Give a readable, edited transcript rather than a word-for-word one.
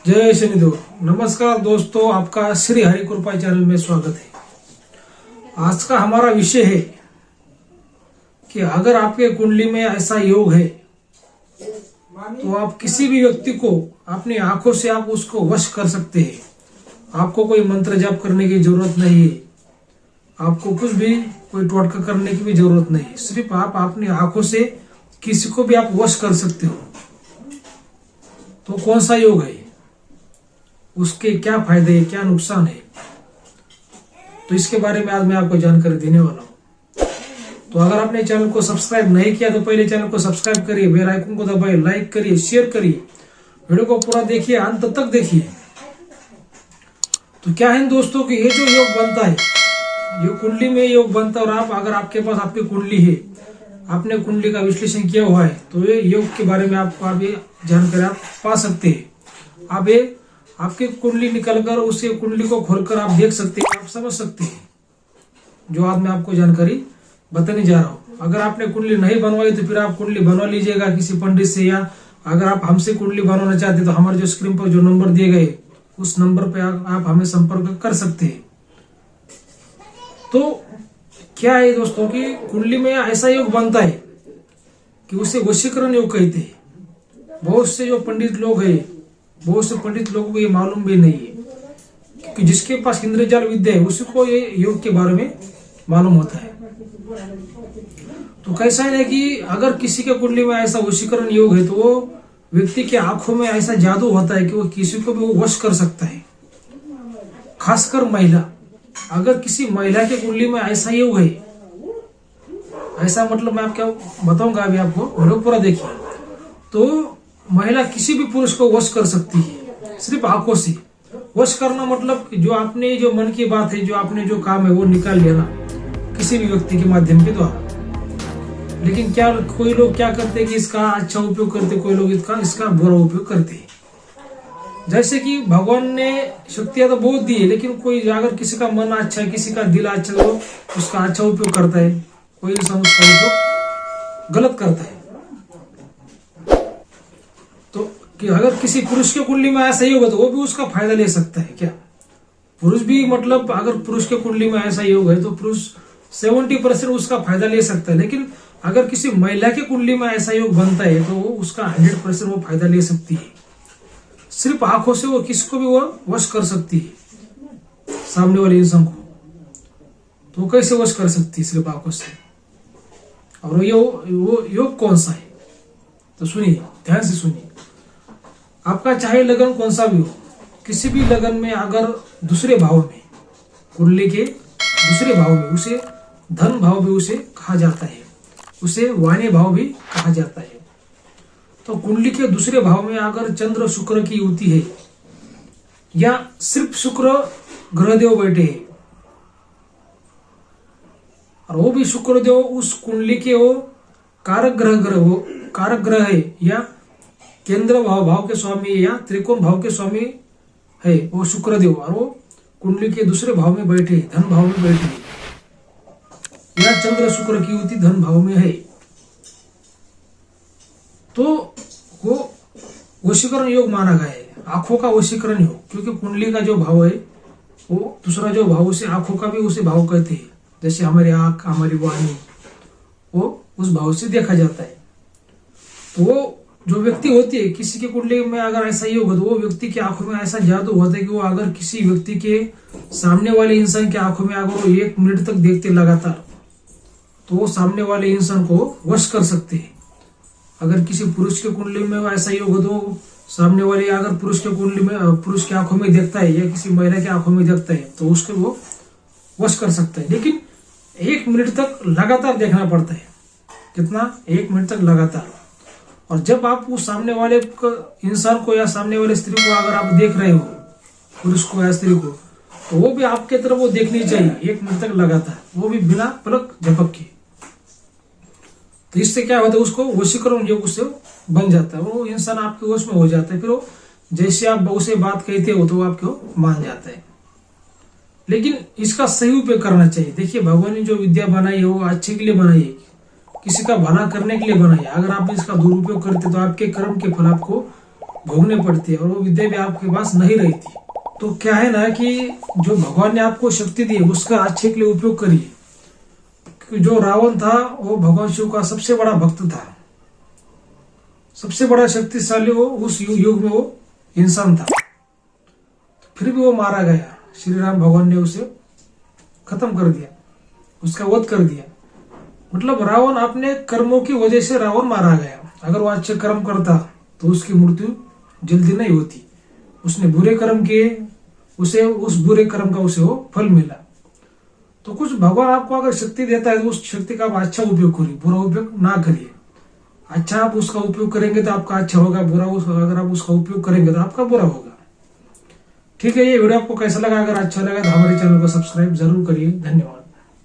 जय शनिदेव। नमस्कार दोस्तों, आपका श्री हरि कृपा चैनल में स्वागत है। आज का हमारा विषय है कि अगर आपके कुंडली में ऐसा योग है तो आप किसी भी व्यक्ति को अपनी आंखों से आप उसको वश कर सकते हैं। आपको कोई मंत्र जाप करने की जरूरत नहीं है, आपको कुछ भी कोई टोटका करने की भी जरूरत नहीं है। सिर्फ आप अपनी आंखों से किसी को भी आप वश कर सकते हो। तो कौन सा योग है, उसके क्या फायदे हैं, क्या नुकसान है, तो इसके बारे में आज मैं आपको जानकारी देने वाला हूं। तो अगर आपने चैनल को सब्सक्राइब नहीं किया तो पहले चैनल को सब्सक्राइब करिए, बेल आइकन को दबाइए, लाइक करिए, शेयर करिए, वीडियो को पूरा देखिए, अंत तक देखिए। तो क्या है दोस्तों कि ये जो योग बनता है, ये कुंडली में योग बनता है। और आप अगर आपके पास आपकी कुंडली है, आपने कुंडली का विश्लेषण किया हुआ है, तो ये योग के बारे में आपको आप ये जानकारी आप पा सकते हैं। आप ये आपकी कुंडली निकलकर उसे कुंडली को खोलकर आप देख सकते हैं, आप समझ सकते हैं जो आज मैं आपको जानकारी बताने जा रहा हूं। अगर आपने कुंडली नहीं बनवाई तो फिर आप कुंडली बनवा लीजिएगा किसी पंडित से, या अगर आप हमसे कुंडली बनवाना चाहते हैं तो हमारे जो स्क्रीन पर जो नंबर दिए गए उस नंबर पर आप हमें संपर्क कर सकते हैं। तो क्या है दोस्तों कि कुंडली में ऐसा योग बनता है कि उसे वशीकरण योग कहते हैं। बहुत से जो पंडित लोग हैं, बहुत से पंडित लोगों को ये मालूम भी नहीं है कि जिसके पास इंद्रजाल विद्या है उसी को ये योग के बारे में मालूम होता है। तो कैसा है कि अगर किसी के कुंडली में ऐसा वशीकरण योग है तो वो व्यक्ति के आंखों में ऐसा जादू होता है कि वो किसी को भी वो वश कर सकता है। खासकर महिला, अगर किसी महिला के कुंडली में ऐसा योग है, ऐसा मतलब मैं आपको बताऊंगा अभी, आपको वीडियो पूरा देखिए। तो महिला किसी भी पुरुष को वश कर सकती है सिर्फ आंखों से। वश करना मतलब जो आपने जो मन की बात है, जो आपने जो काम है वो निकाल लेना किसी भी व्यक्ति के माध्यम के द्वारा। लेकिन क्या कोई लोग क्या करते हैं कि इसका अच्छा उपयोग करते, कोई लोग इसका बुरा उपयोग करते हैं। जैसे कि भगवान ने शक्तियां तो बहुत दी है, लेकिन कोई अगर किसी का मन अच्छा है, किसी का दिल अच्छा है, वो उसका अच्छा उपयोग करता है, कोई इंसान उसका उपयोग गलत करता है। तो कि अगर किसी पुरुष के कुंडली में ऐसा ही होगा तो वो भी उसका फायदा ले सकता है। क्या पुरुष भी, मतलब अगर पुरुष के कुंडली में ऐसा योग है तो पुरुष 70% उसका फायदा ले सकता है। लेकिन अगर किसी महिला के कुंडली में ऐसा योग बनता है तो वो उसका 100% वो फायदा ले सकती है। सिर्फ आंखों से वो किसको भी वो वश कर सकती है, सामने वाले इंसान को। तो कैसे वश कर सकती है? सिर्फ आंखों से। और वो योग कौन सा है तो सुनिए, ध्यान से सुनिए। आपका चाहे लगन कौन सा भी हो, किसी भी लगन में अगर दूसरे भाव में, कुंडली के दूसरे भाव में, उसे धन भाव भी उसे कहा जाता है, उसे वाणी भाव भी कहा जाता है। तो कुंडली के दूसरे भाव में अगर चंद्र शुक्र की युति है, या सिर्फ शुक्र ग्रहदेव बैठे हैं, और वो भी शुक्रदेव उस कुंडली के वो कारक ग्रह है, या केंद्र भाव के स्वामी या त्रिकोण भाव के स्वामी है वो शुक्रदेव, और वो कुंडली के दूसरे भाव में बैठे, धन भाव में बैठे, या चंद्र शुक्र की युति धन भाव में है, तो वो वशीकरण योग माना गया है। आंखों का वशीकरण योग, क्योंकि कुंडली का जो भाव है वो दूसरा जो भाव, उसे आंखों का भी उसे भाव कहते हैं। जैसे हमारी आंख, हमारी वाणी, वो उस भाव से देखा जाता है। तो वो जो व्यक्ति होती है, किसी की कुंडली में अगर ऐसा ही होगा तो वो व्यक्ति की आंखों में ऐसा जादू होता है कि वो अगर किसी व्यक्ति के सामने वाले इंसान की आंखों में अगर वो 1 मिनट तक देखते लगातार, तो वो सामने वाले इंसान को वश कर सकते हैं। अगर किसी पुरुष के कुंडली में ऐसा ही होगा तो सामने वाले अगर पुरुष के कुंडली में, पुरुष की आंखों में देखता है, या किसी महिला की आंखों में देखता है, तो उसको वो वश कर सकता है। लेकिन 1 मिनट तक लगातार देखना पड़ता है। कितना? 1 मिनट तक लगातार। और जब आप उस सामने वाले इंसान को या सामने वाले स्त्री को अगर आप देख रहे हो, पुरुष को या स्त्री को, तो वो भी आपके तरफ वो देखनी चाहिए 1 मिनट तक लगातार, वो भी बिना पलक झपक के। तो इससे क्या होता है, उसको वशीकरण योग उससे बन जाता है, वो इंसान आपके वश में हो जाता है। फिर वो जैसे आप उसे बात कहते हो तो वो आपको मान जाता है। लेकिन इसका सही उपयोग करना चाहिए। देखिए, भगवान ने जो विद्या बनाई है वो अच्छे के लिए बनाई है, किसी का भला करने के लिए बनाई है। अगर आप इसका दुरुपयोग करते तो आपके कर्म के फल आपको भोगने पड़ती है और वो विद्या भी आपके पास नहीं रहती। तो क्या है ना कि जो भगवान ने आपको शक्ति दी है उसका अच्छे के लिए उपयोग करिए। क्योंकि जो रावण था वो भगवान शिव का सबसे बड़ा भक्त था, सबसे बड़ा शक्तिशाली वो उस युग में वो इंसान था। फिर भी वो मारा गया, श्री राम भगवान ने उसे खत्म कर दिया, उसका वध कर दिया। मतलब रावण अपने कर्मों की वजह से रावण मारा गया। अगर वो अच्छे कर्म करता तो उसकी मृत्यु जल्दी नहीं होती। उसने बुरे कर्म किए, उसे उस बुरे कर्म का उसे वो फल मिला। तो कुछ भगवान आपको अगर शक्ति देता है तो उस शक्ति का आप अच्छा उपयोग करिए, बुरा उपयोग ना करिए। अच्छा आप उसका उपयोग करेंगे तो आपका अच्छा होगा, बुरा अगर आप उसका उपयोग करेंगे तो आपका बुरा होगा। ठीक है, ये वीडियो आपको कैसा लगा? अगर अच्छा लगा तो हमारे चैनल को सब्सक्राइब जरूर करिए। धन्यवाद।